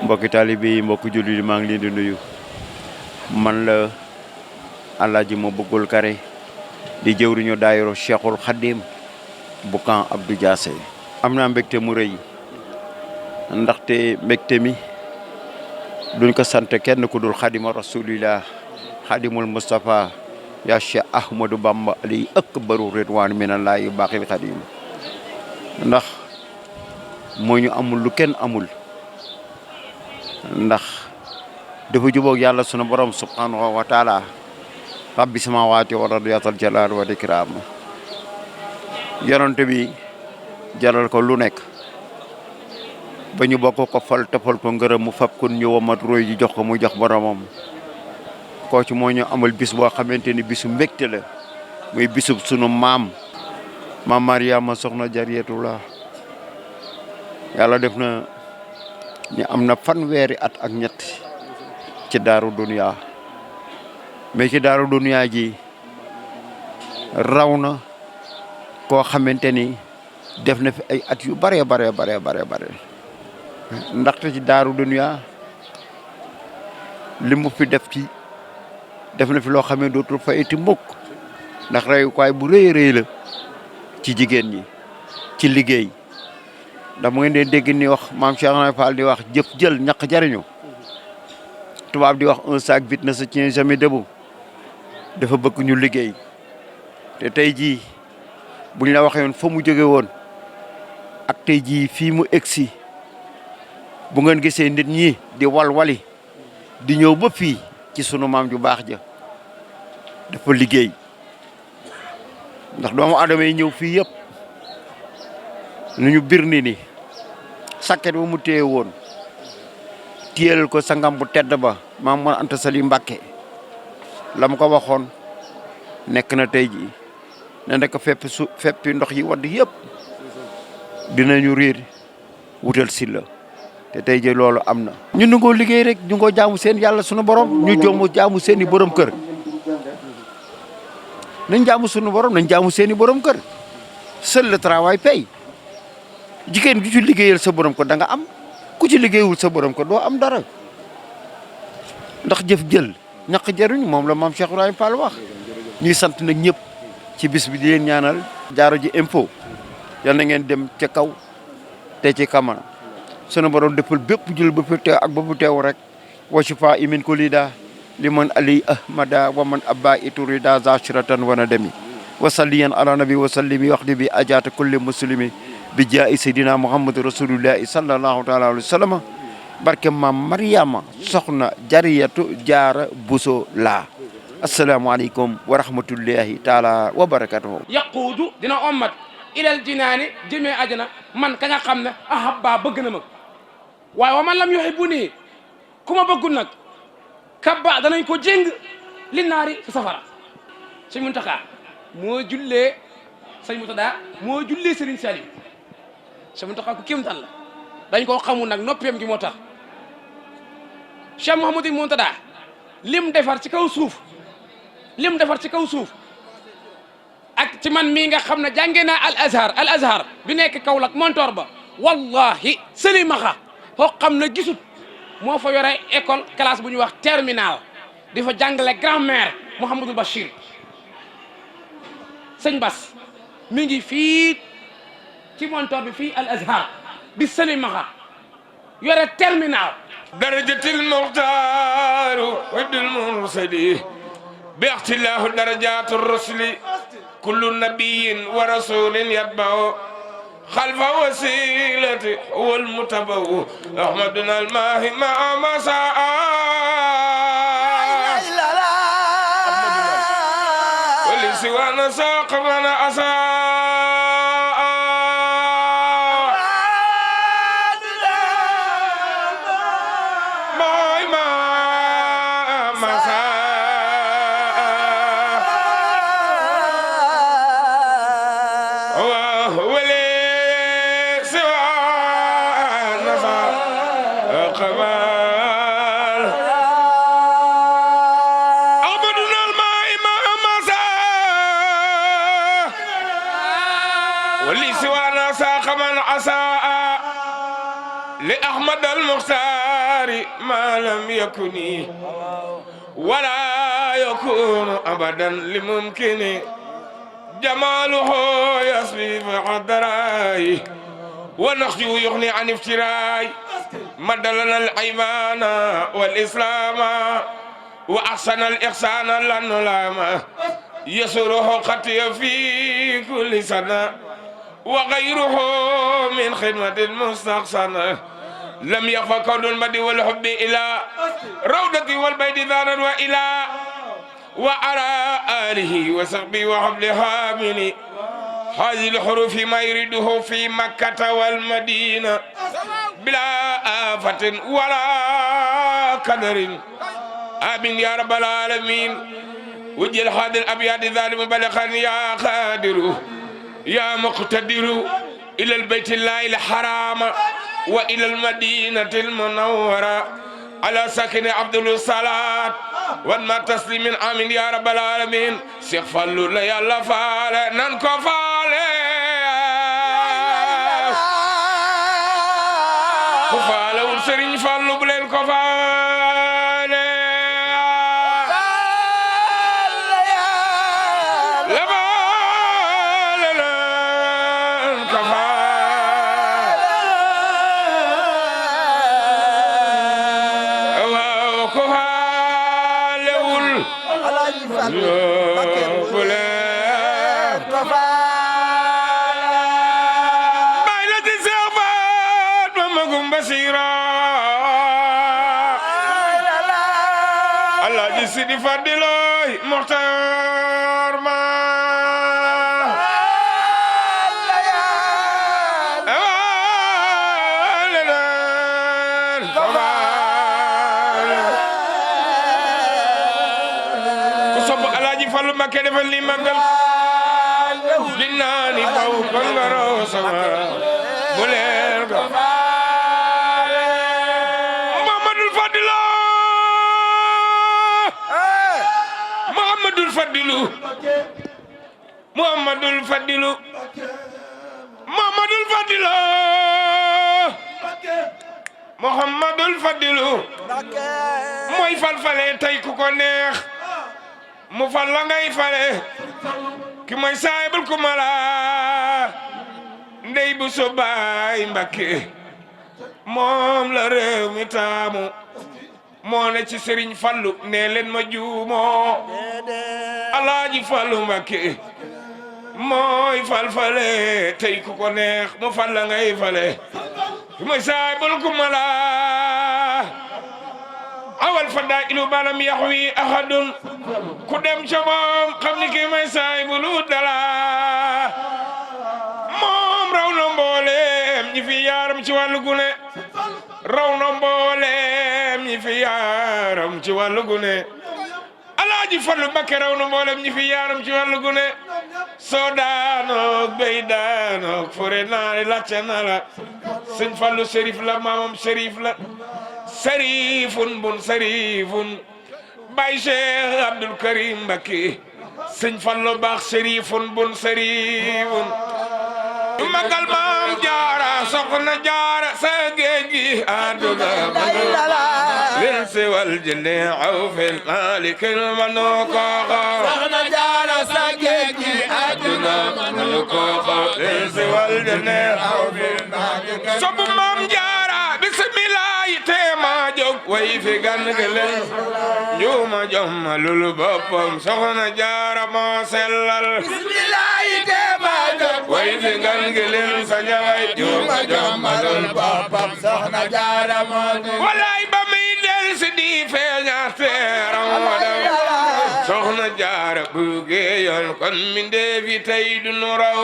mbokki taalibe yi mbokki jullit yi maa ngi leen di nuyu man la Alaaji ma bëggul kare di jëwriñu daayiro Cheikhul Khadim bu Camp Abdou Diassé am naa mbégte mu rëy ndaxte mbégte mi duñ ko sant kenn ku dul xadima rasulillah xadimul Moustapha ya Cheikh Ahmadou Bamba ali akbaru ridwan minallahi baaxil xadim ndax moo ñu amul lu kenn amul ndax dafa jubóog yàlla sunu borom subhanahu wa taala rabbi samawati wal ardi yatal jalal wa ikram yonent bi jaral ko lu nekk ba ñu bokk ko fal tafal ko ngërëm mu fab kon ñu womat roy ji jox ko mu jox boromam koo ci moo ñu amal bis boo xamante ni bisu mbégte la muy bisub sunu maam Mariama soxna Jariyatullah yàlla def na ñu am na fanweeri at ak ñett ci daaru duniya mais ci daaru duniya ji raw na koo xamante ni def na fi ay at yu bare ndaxte ci daaru duniya li mu fi def na fi loo xam ne dootul fa iti mukk ndax reyukaay bu rëy la ci jigéen ñi ci liggéey ndax mu ngeen dee dégg ni wax maam Cheikh Ibra Fall di wax jëf jël ñaq jariñu tubaab di wax un sac vide ne se tient jamais debout dafa bëgg ñu liggéey te tey jii buñ la waxee woon fa mu jóge woon ak tey jii fii mu egsi bu ngeen gisee nit ñi di walwali di ñëw ba fii ci sunu maam ju baax ja dafa liggéey ndax doomu aadama yi ñëw fii yëpp nu ñu bir ni sakket ba mu téye woon téyelal ko sangam bu tedd ba maam Mor Anta Sali Mbàkke la mu ko waxoon nekk na tey jii ne nekk feppi ndox yi wadd yëpp dinañu riir wutal si la te tey jii loolu am na ñu nangoo liggéey rek ñu ngoo jaamu seen yàlla sunu borom ñu jaamu seeni borom kër nañ jaamu sunu borom nañ jaamu seeni borom kër seul le travail paye jigéen gi ci liggéeyal sa borom ko da nga am ku ci liggéeyul sa borom ko doo am dara ndax jëf jël ñaq jaruñ moom la maam Cheikh Ibrahima Fall wax ñuy sant nag ñëpp ci bis bi di leen ñaanal jaaro ji impôt yal na ngeen dem ca kaw te ci kamana sunu borom defal bépp jël ba fi teew ak ba bu teew rek wa shifa imin ko lida li man ali ahmada wa man abba iturida zashiratan wana demi wa salliyan ala nabi wa sallimi wax di bi ajaata kulli muslimi bi jaa seydina muhammadu rasulullahi sallallahu taala alayhi wa sallam barke maam Mariama soxna Jariyatu Jaara Buso laa asalaamaaleykum wa rahmatullahi taala wa barakatuhu yaquudu dina ommat ilal jinaani jëmee ajana man ka nga xam ne ahabba bëgg na ma waaye wa man lam yuhibbu nii ku ma bëggul nag kabba danañ ko jéng li naari fi safara sëñ Muntaxa moo jullee sëñ Murtada moo jullee Serigne Saliou sëñ Muntaxa ku kéemtaan la dañ koo xamul nag noppeem gi moo tax Cheikh Mouhamadou Murtada lim defar ci kaw suuf ak ci man mii nga xam ne jàngee naa al azhar bi nekk Kaolack montor ba wallahi sëlimaxa foo xam ne gisut moo fa yore école classe bu ñuy wax terminal di fa jàngale grammaire Mouhamadou Bachir sëñ Bas mi ngi fii ci montor bi fii al azhar di sëlimaxa yore terminal darajatil muxtaaru wabdul mursali bi ixtilaahu darajaatu rusuli kullu nabiyin wa rasulin yatba'u xalfa wasilati wal mutabawu ahmaduna almaahi ma masaa wali siwana saaq mana asaa لأحمد المختار الأبرار ما لم يكن ولا يكون أبدا لممكن جماله يصفي في حضراي ونخجو يغني عن افتراي مد لنا الأيمان والإسلام وأحسن الإحسان لن نلام يسره خطي في كل سنة وغيره من خدمة المستحسنة لم يخفى كون المد والحب إلى روضة والبيت ذانا وإلى وعلى آله وصحبه وحبل هامل هذه الحروف ما يريده في مكة والمدينة بلا آفة ولا قدر آمين يا رب العالمين وجل هذا الأبيات ذلك مبلغا يا قادر يا مقتدر إلى البيت الله الحرام وإلى المدينة المنورة على ساكن عبد الصلاة وما تسليم آمين يا رب العالمين شيخ فالو لا يلا فال نانكو فال كفال ورسرين فالو بلين كفال سيدي فضيلوي مختار ما كسب الاجي فالو ما كده فلي مغل لناني باو كنغرو سما بولير محمد الفضل محمد الفضل mooy falfale tey ku ko neex mu fal la ngay fale ki mooy saayibul ku mala ndey bu so baay Mbakke moom la réew mi taamu moo ne ci Serigne Fallu nee leen ma juumoo Alaaji Fallu Mbakke mooy falfale tey ku ko neex mu fal la ngay fale ki mooy saayibul ku mala awal fadailu balam yaxwi ahadun ku dem ca moom xam ni ki may saayibul dala moom raw na mbooleem ñi fi yaaram ci wàllu gune raw na mbooleem ñi fi yaaram ci wàllu gune Alaaji Fallu Mbakke raw na mbooleem ñi fi yaaram ci wàllu gune soo daanoog béy daanoog fure naari lacca na la sëñ Fallu sérif la maamam sérif la sérifun bun sérifun bay Cheikh Abdul Karim Mbakke sëñ Fallu baax sérifun bun sérifun magal maam jaara soxna jaara sa géej gi àdduna lil siwal jënde aw fil malikil manuko soxna jaara sa géej gi àdduna manuko lil siwal jënde aw fil malikil sobu maam jaara bismillah te ma jóg way fi gan gelen ñuma jommalul boppam soxna jaara moo sellal bismillah te ma jóg way fi gan gelen sa ñaway ñuma jommalul boppam soxna jaara moo walay ba mi del si di feeña teeram wadam soxna jaara bu geeyoon kon mi ndeefi tey du nu raw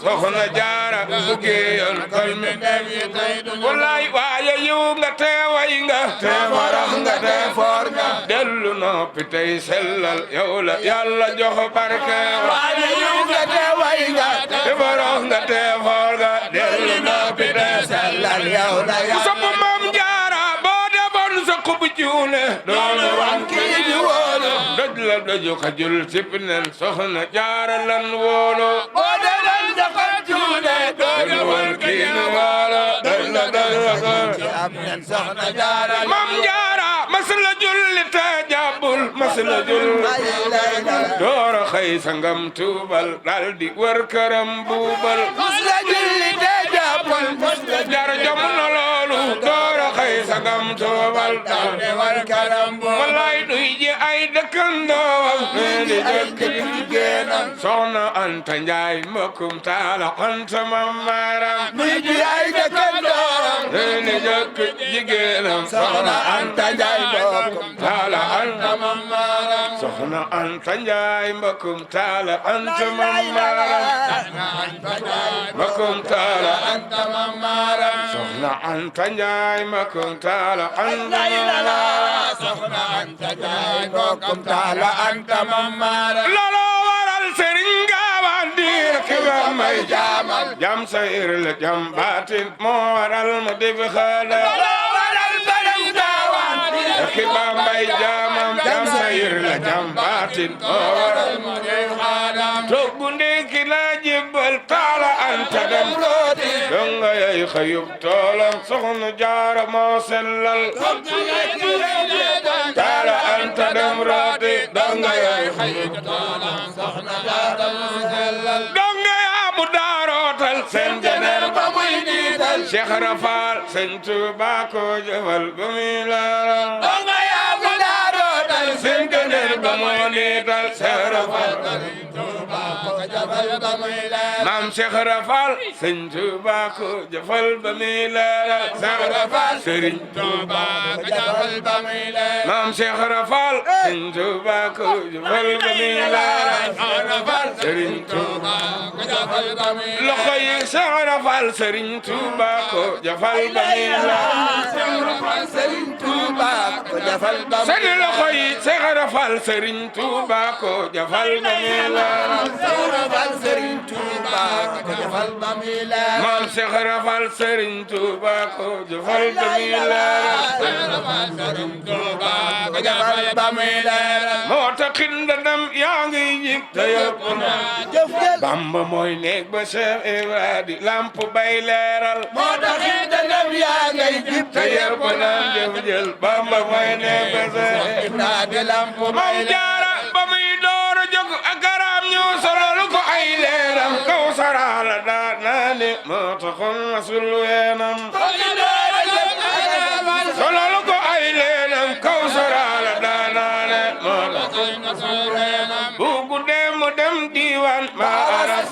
soxna jaara bu geeyoon kon mi ndeefi tey du nu raw walay waaye yiw nga te way nga te farax nga te foor nga dellu noppi tey sellal yow la yàlla jox barke waaye yiw nga te way nga te farax nga te foor nga dellu noppi tey sellal yow la yàlla maam jaara boo demoon sa xubu juune doonu wan kii di wóolu doj la doju xajul sip nen soxna jaara lan wóolu boo demoon sa xubu juune doonu wan kii di wóolu am nen soxna jaara mam jaara masla julli te jàbbul masla jul doora xëy sangam tuubal dal di wër këram buubal masla julli te jàbbul jaara jom na loolu doora xëy sangam tuubal dal di wër këram buubal wallaay duy ji ay dëkkandoom di dëkk jigéenam soxna Anta Njaay mbokkum taala Anta mamaram duy ji ay dëkkandoom di dëkk jigéenam soxna Anta Njaay mbokkum taala Anta mamaram soxna Anta Njaay mbokkum taala Anta mamaram mbokkum taala Anta mamaram soxna Anta Njaay mbokkum taala Anta mamaram soxna Anta Njaay mbokkum taala Anta mamaram looloo waral Sëriñ Gaawaan diir ki ba may jaamal jam sayir la jam baatin moo waral mu def xaala looloo waral Sëriñ Gaawaan ki ba may jaamam jam sayir la jam baatin moo waral mu def xaala toggu ndékki la jébbal taala Anta dem donga yay xëyub toolam soxna Jaara moo sellal taala Anta dem rooti donga yay xëyub toolam soxna Jaara moo sellal donga yaa mu daarootal seen jeneer ba muy niital Cheikh Rafal Sëñ Tuuba ko jëfal ba muy laaral donga yaa mu daarootal seen jeneer ba moo niital Cheikh Rafal maam Cheikh Rafal Sëñ Tuuba ko jëfal ba muy laaral Cheikh Rafal Sëriñ Tuuba ko jëfal ba muy laaral maam Cheikh Rafal Sëñ Tuuba ko jëfal ba muy laaral Cheikh Rafal Sëriñ Tuuba ko jëfal ba muy laaral loxo yi Cheikh Rafal Sëriñ Tuuba ko jëfal ba muy laaral Cheikh Rafal Sëriñ Tuuba ko jëfal ba muy seen loxo yi Cheikh Rafal Sëriñ Tuuba ko jëfal ba muy laaral Cheikh Rafal Sëriñ Tuuba ko jëfal ba muy laaral maam Cheikh Rafal Sëriñ Tuuba ko jëfal ba muy laaral Cheikh Rafal Sëriñ Tuuba ko jëfal ba muy laaral moo taxit ndandam yaa ngi jib te yëpp na jëf jël Bamba mooy néeg ba Cheikh Ibra di lamp bay leeral moo taxit ndandam yaa ngay jib te yëpp na jëf jël Bamba mooy néeg ba Cheikh Ibra di lamp Maam Jaara ba muy door a jóg ak araam ñu solal ko ay leeram kaw saraala daa naa ne moo taxoon masul weenam solal ko ay leeram kaw saraala daa naa ne moo taxoon masul weenam bu guddee mu dem diiwaan ma aras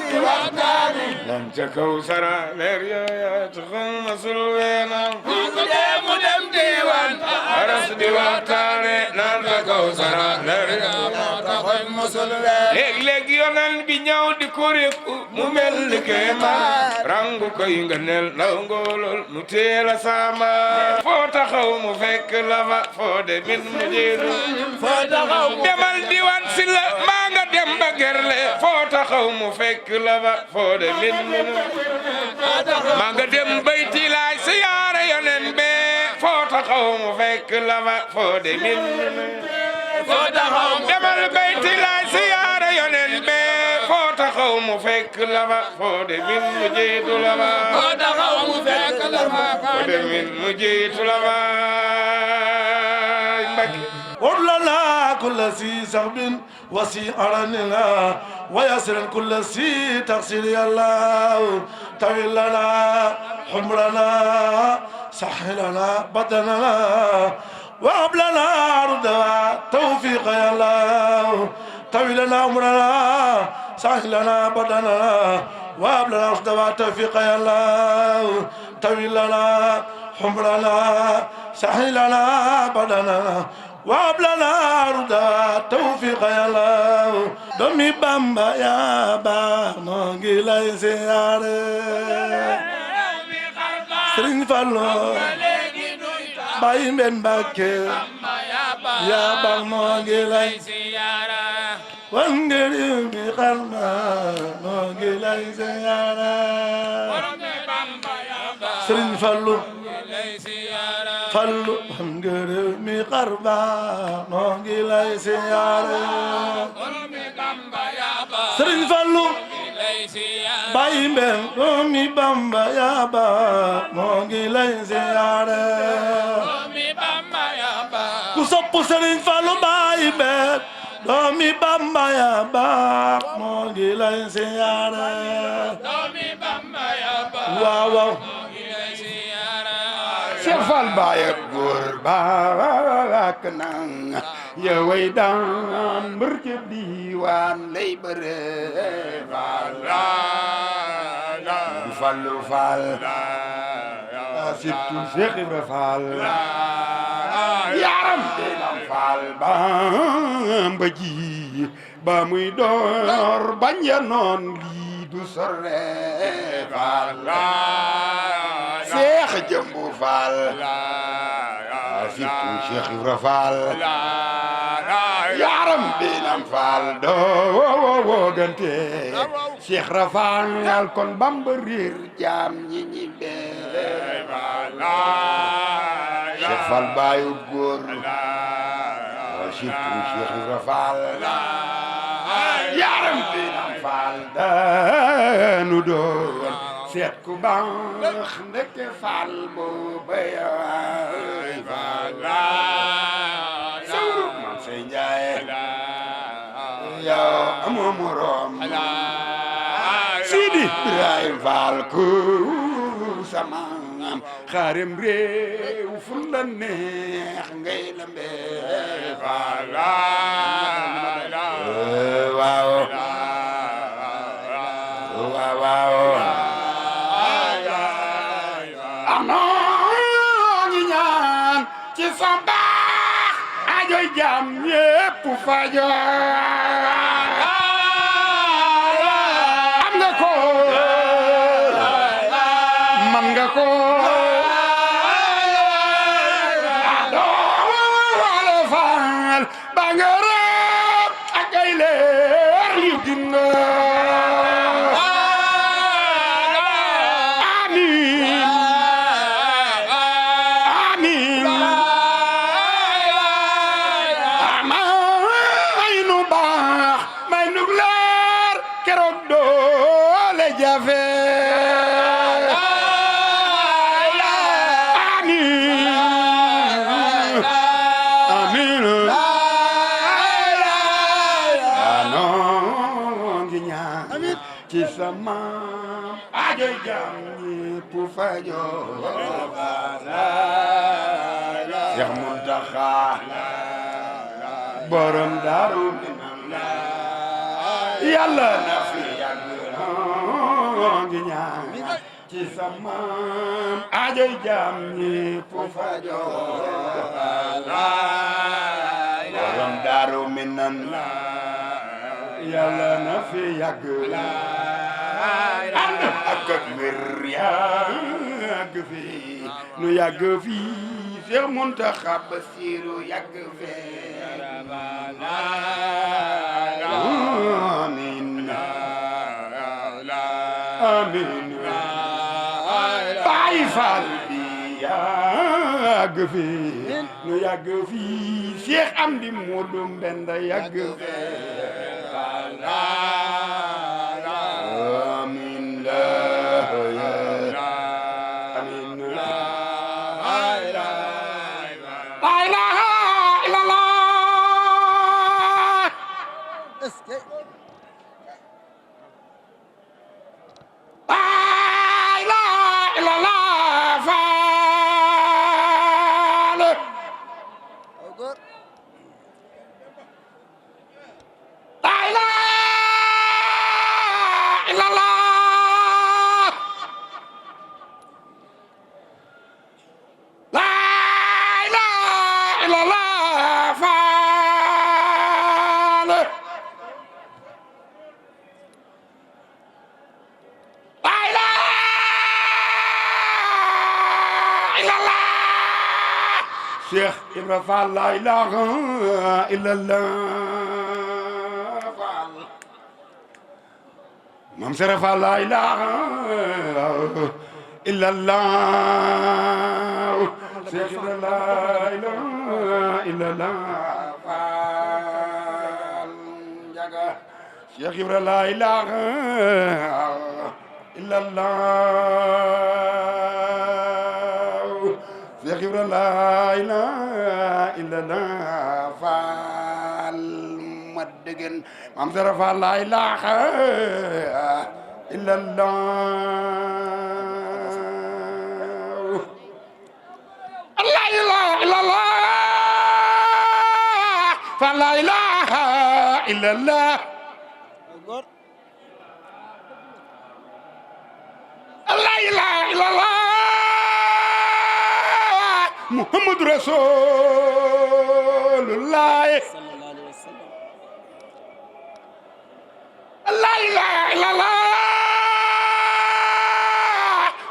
nam ca kaw sara leer yooya taxoon masul weenam bu guddee mu dem diiwaan aras di waxtaane naan ca kaw sara leer yooya léeg-léeg yonan bi ñëw di ko rékku mu mel ni kéemaan rangu koy nga nel ndaw ngóolol mu teel a saama foo taxaw mu fekk la fa foo de min mu jiitu foo taxaw demal diwaan si la maa nga dem ba gerle foo taxaw mu fekk la fa foo de min mu maa nga dem bayti laay si yaara yonen bee foo taxaw mu fekk la fa foo de min foo taxaw demal bayti laay si yaara yonen bee foo taxaw mu fekk la fa foo de min mu jiitu la fa foo taxaw mu fekk la fa foo de min mu jiitu la fa Mbacke ولنا كل سي سحب وسي أرننا ويسر كل سي تغسل يا الله طويل لنا حمرنا سحلنا بدننا وهب لنا ردا توفيق يا الله طويل لنا عمرنا سهلنا بدننا وهب لنا ردا توفيق يا الله طويل لنا حمرنا سهلنا بدننا وهب لنا ردا توفيق يا الله دومي بامبا يا با نونغي لاي زياره سرين فالو باي من باكي يا با نونغي لاي زياره وانغري مي خرنا نونغي لاي زياره سرين فالو fallu ngere mi qarba no ngi lay siyaare Sëriñ Fallu Baay Mbeen doomi Bamba ya ba no ngi lay siyaare doomi Bamba ya baax moo ngi lay siyaare doomi Bamba ya baax waaw waaw moo ngi lay siyaare Cheikh Fall Baye góor baak nang yoway daan mbër ci diiwaan lay bëre Fallu Fall surtout Cheikh Ibra Fall yaram dinam Fall Bamba ji ba muy door bañ ya noon lii du sore Fall Cheikh Jëmbu Fall surtout Cheikh Ibra Fall yaram dinam Fall doo wogante Cheikh Rafal kon Bamba riir jaam ñi ñi bee Cheikh Fall Baye góor surtout Cheikh Ibra Fall yaram dinam Fall daanu doon seet ku baax ndeke Fall booba yaay Fall sawru man say Njaay yow amoo moroom Sidi Ibrahim Fall ku sama xaarem réew fu la neex ngay lambe Fall waaw waaw ana ngi ñaan ci sa baax ajoy jam ñépp fajo am nga ko man nga ko wala Fall ba nga rab ak ay leer yu ginna ci sama ajoy jam ñépp fajo Cheikh Muntaxa borom Daaru Minam yàlla na fi yàgg ngi ñaan ci sama ajoy jam ñépp fajo borom Daaru Minam yàlla na fi yàgg ànd ak wér yàgg fi nu yàgg fi Seex Muntaxa Basiru yàgg fi amiin amiin Baay Faal bi yàgg fi nu yàgg fi Seex Amdi Moodu Mbenda yàgg fi amiin amiin la ilaha illallah la ilaha illallah Faal la ilaha illallah la ilaha illallah Faal la ilaha illallah Cheikh Ibra Fall la ilaha illallah Fall Mam Sera Fall la ilaha illallah Cheikh Ibra la ilaha illallah Fall Njaga Cheikh Ibra la ilaha illallah Cheikh Ibra la ilaha illallah Fall degen maam Sara Fall la ilaha illallah la ilaha illallah fa la ilaha illallah la ilaha illallah Muhammad Rasulullah la ilaha illallah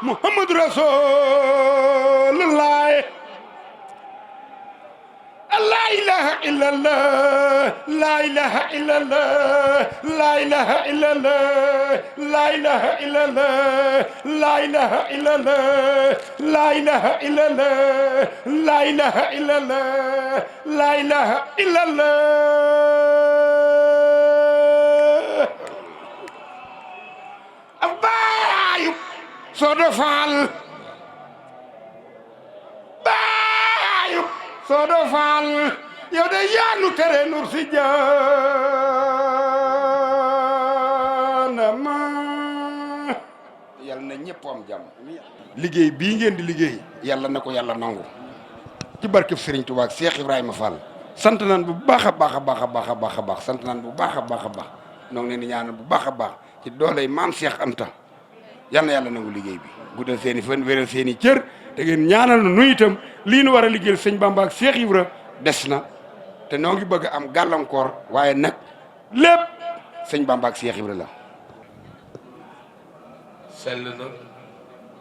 Muhammad Rasulullah la ilaha illallah la ilaha illallah la ilaha illallah la ilaha illallah la ilaha illallah la ilaha illallah la ilaha illallah la ilaha illallah Abaayu Sodo Fall Baayu Sodo Fall yow de yaanu tere nur si jaanama yàlla na ñëpp am jàmm liggéey bii ngeen di liggéey yàlla na ko yàlla nangu ci barkeb Serigne Touba ak Cheikh Ibrahima Fall sant nan bu baax a baax a baax a baax a baax a baax sant nan bu baax a baax a baax noo ngi leen di ñaanal bu baax a baax ci dooley maam Cheikh Anta yal na yàlla nangu liggéey bi guddal seen i fan wéral seen i cër te ngeen ñaanal na nu itam lii nu war a liggéeyal sëñ Bamba ak Cheikh Ibra des na te noo ngi bëgg am gàllankoor waaye nag lépp sëñ Bamba ak Cheikh Ibra la sell na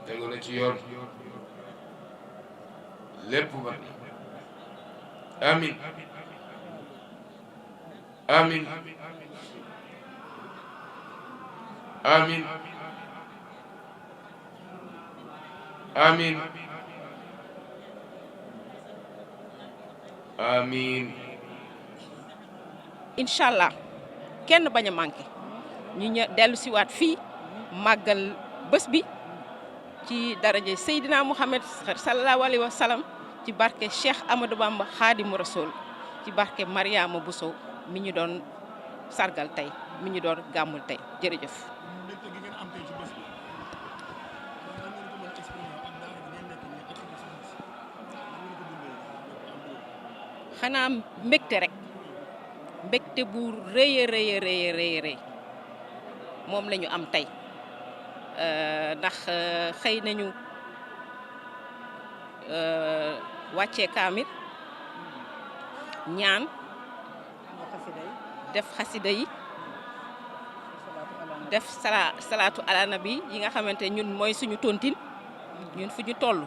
tegu na ci yoon lépp ba amin amin amin amin amin incha allah kenn bañ a manqué ñu dellu siwaat fii màggal bés bi ci daraje Seydina Mouhamed sallallahu alayhi wa sallam ci barke Cheikh Amadou Bamba Khadimu Rasoul ci barke Mariama Bousso mi ñu doon sargal tey mi ñu doon gàmmul tey jërëjëf. xanaa mbégte rek mbégte bu rëy a rëy a rëy moom la ñu am tey ndax xëy nañu wàccee kaamir ñaan def xasida yi def salaatu ala nabi yi nga xamante ñun mooy suñu tontin ñun fu ñu toll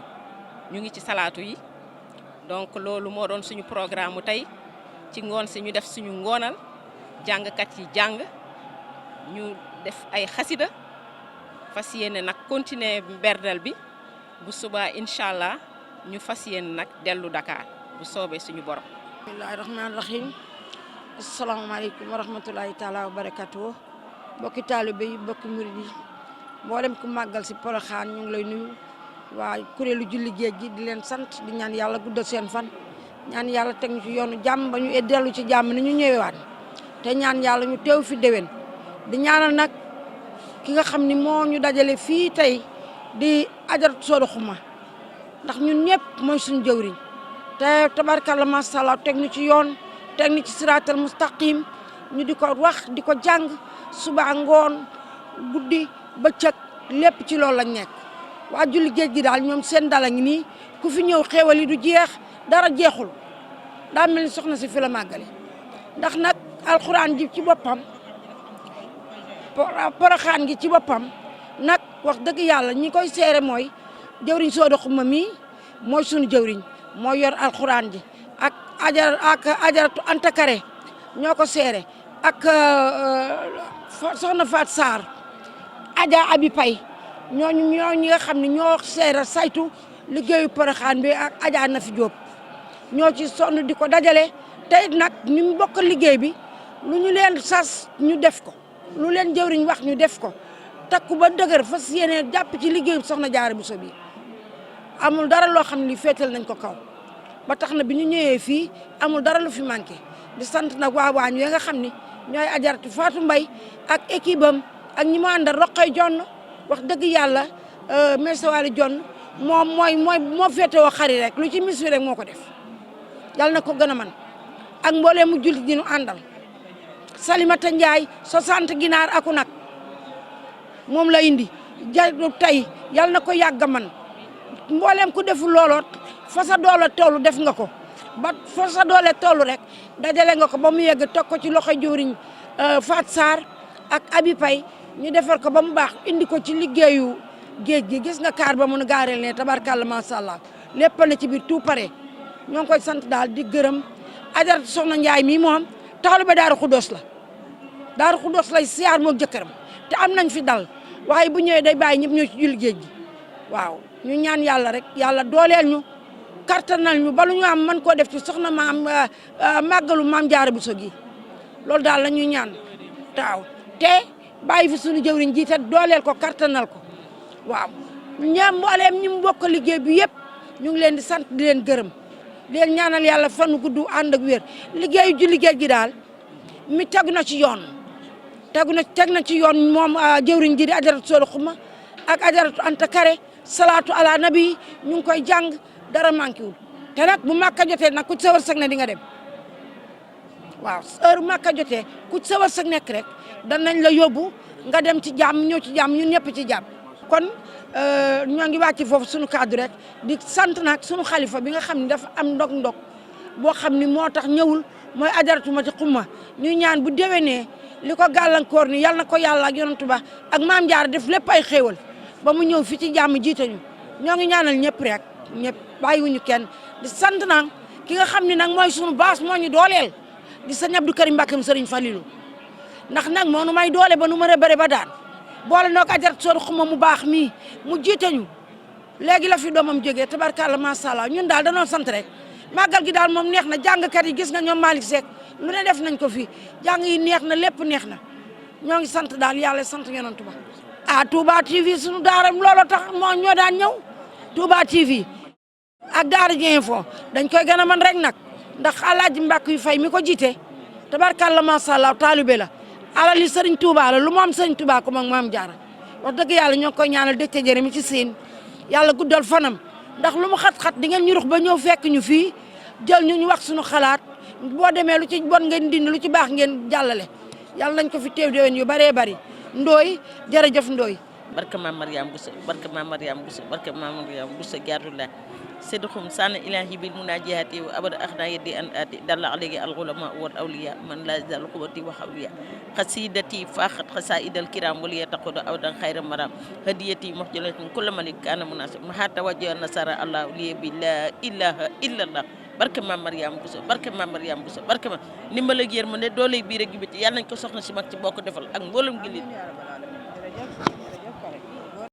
ñu ngi ci salaatu yi donc loolu moo doon suñu programme mu tey ci ngoon si ñu def suñu ngoonal jàngkat yi jàng ñu def ay xasida fas yéene nag continuer berdel bi bu subaa incha allah ñu fas yéene nag dellu Dakar bu soobee suñu borom. bismillahi rahmaani rahim asalaamaaleykum wa rahmatulahi taala wa barakatuh mbokki taalibe yi mbokki murid yi mboolem ku màggal si Porokhane ñu ngi lay nuyu waa kuréelu julli géej gi di leen sant di ñaan yàlla guddal seen fan ñaan yàlla teg ñu ci yoonu jàmm ba ñu dellu ci jàmm ni ñu ñëwewaat te ñaan yàlla ñu teew fi déwén di ñaanal nag ki nga xam ni moo ñu dajale fii tey di Ajaratu Sodo Xuma ndax ñun ñëpp mooy suñu jëwriñ te tabarkalla macha allah teg ñu ci yoon teg ñu ci siraatal mustaqim ñu di ko wax di ko jàng suba ngoon guddi bëccëg lépp ci loolu lañ nekk waa julli géej gi daal ñoom seen dala ngi nii ku fi ñëw xéewal yi du jeex dara jeexul daa mel ni soxna si fi la màggale ndax nag alxuraan ji ci boppam Porokhane gi ci boppam nag wax dëgg yàlla ñi koy seere mooy jëwriñ Sodo Xuma mii mooy suñu jëwriñ mooy yor alxuraan ji ak Ajaratu Anta Kare ñoo ko seere ak soxna Faat Sarr Adja Abi Pay ñooñu ñi nga xam ne ñoo seere saytu liggéeyu Porokhane bi ak Adja Nafi Diop ñoo ci sonn di ko dajale te it nag ni mu bokk liggéey bi lu ñu leen sas ñu def ko lu leen jëwriñ wax ñu def ko takku ba dëgër fas yéene jàpp ci liggéeyu Soxna Jaara Buso bi amul dara loo xam ne li féetal nañ ko kaw ba tax na bi ñu ñëwee fii amul dara lu fi manqué di sant nag waa waañ yi nga xam ni ñooy ajaratu Fatou Mbaye ak équipe am ak ñi mu àndal Roqay Jonn wax dëgg yàlla Mesawaali Jonn moom moo féetewoo xari rek lu ci mis wi rek moo ko def yàlla na ko gën a man ak mboolee mu jullit ñi ñu àndal Salimata Ndiaye 60 ginaar aku nag moom la indi tey yàlla na ko yàgg man mbooleem ku deful looloo fa sa doole tollu def nga ko ba fa sa doole tollu rek dajale nga ko ba mu yegg teg ko ci loxo jëwriñ Fat Sarr ak Abi Pay ñu defar ko ba mu baax indi ko ci liggéeyu géej gi gis nga kaar ba mun a gaareel ne tabarkàlla macha allah lépp na ci biir tout pare ñoo ngi koy sant daal di gërëm ajaratu Soxna Njaay mi moom taxalu ba Daaru Xuddoos la Daaru Xuddoos lay siyaar moog jëkkëram te am nañ fi dal waaye bu ñëwee day bàyyi ñëpp ñoo ci julli géej gi waaw ñu ñaan yàlla rek yàlla dooleel ñu kartanal ñu ba lu ñu am mën koo def ci soxna maam màggalu maam Jaara Buso gi loolu daal la ñuy ñaan taaw te bàyyi fi suñu jëwriñ jiite dooleel ko kartanal ko waaw ñaam mbooleem ñi mu bokk liggéey bi yëpp ñu ngi leen di sant di leen gërëm di leen ñaanal yàlla fanu gudd ànd ak wér liggéeyu julli géej gi daal mi tegu na ci yoon teg na ci yoon moom jëwriñ ji di ajaratu Soodu Xuma ak ajaratu Anta Kare salaatu ala nabi ñu ngi koy jàng dara manqué wul te nag bu Màkka jotee nag ku ci sa wërsëg ne di nga dem waaw heure Màkka jotee ku ci sa wërsëg nekk rek danañ la yóbbu nga dem ci jàmm ñëw ci jàmm ñun ñëpp ci jàmm kon ñoo ngi wàcc foofu suñu kaddu rek di sant nag suñu xalifa bi nga xam ne dafa am ndog-ndog boo xam ni moo tax ñëwul mooy ajaratu Mati Xuma ñuy ñaan bu déwénee li ko gàllankoor ni yal na ko yàlla ak yonantu ba ak maam Jaara def lépp ay xéewal ba mu ñëw fi ci jàmm jiite ñu ñoo ngi ñaanal ñëpp rek ñëpp bàyyiwuñu kenn di sant nag ki nga xam ne nag mooy sunu baas moo ñu dooleel di sëñ Abdou Karim Mbàkke Sëriñ Falilu ndax nag moo nu may doole ba nu mën a bëre ba daan boole noo ko ajaratu Soodu Xuma mu baax mii mu jiite ñu léegi la fi doomam jógee tabarkàlla macha allah ñun daal danoo sant rek màggal gi daal moom neex na jàngkat yi gis nga ñoom Malick Seck lu ne def nañ ko fii jàng yi neex na lépp neex na ñoo ngi sant daal yàlla sant yonantu ba ah Touba TV sunu daara looloo tax moo ñoo daan ñëw Touba TV ak Daara J Info dañ koy gën a mën rek nag ndax Alaaji Mbàkke yu fay mi ko jiite tabarkàlla macha allah taalibe la alali Sëriñ Touba la lu mu am Sëriñ Touba ko moom maam Jaara wax dëgg yàlla ñoo ngi koy ñaanal dëcc jërë mi ci siin yàlla guddal fanam ndax lu mu xat-xat di ngeen ñu rux ba ñëw fekk ñu fii jël ñu wax suñu xalaat boo demee lu ci bon ngeen dindi lu ci baax ngeen jàllale yàlla nañ ko fi teew déwén yu bëree bëri Ndooy jërëjëf Ndooy barke maam Mariam Bousso barke maam Mariam Bousso barke maam Mariam Bousso jaarullah sidxum sana ilahi bil munajihati wa abada akhna yadi an ati dalla alayhi al ulama wal awliya man la zal quwwati wa hawliya qasidati faqat qasaidal kiram wal yataqud awdan khayra maram hadiyati muhjalatin kullu malik kana munasib ma tawajjah nasara allah li bi la ilaha illa allah barke maam Mariam Bousso barke maam Mariam Bousso barke ma ndimbal ak yërmande doole biir ak biti yàlla nañ ko soxna si mag ci bokk defal ak mboolum gilit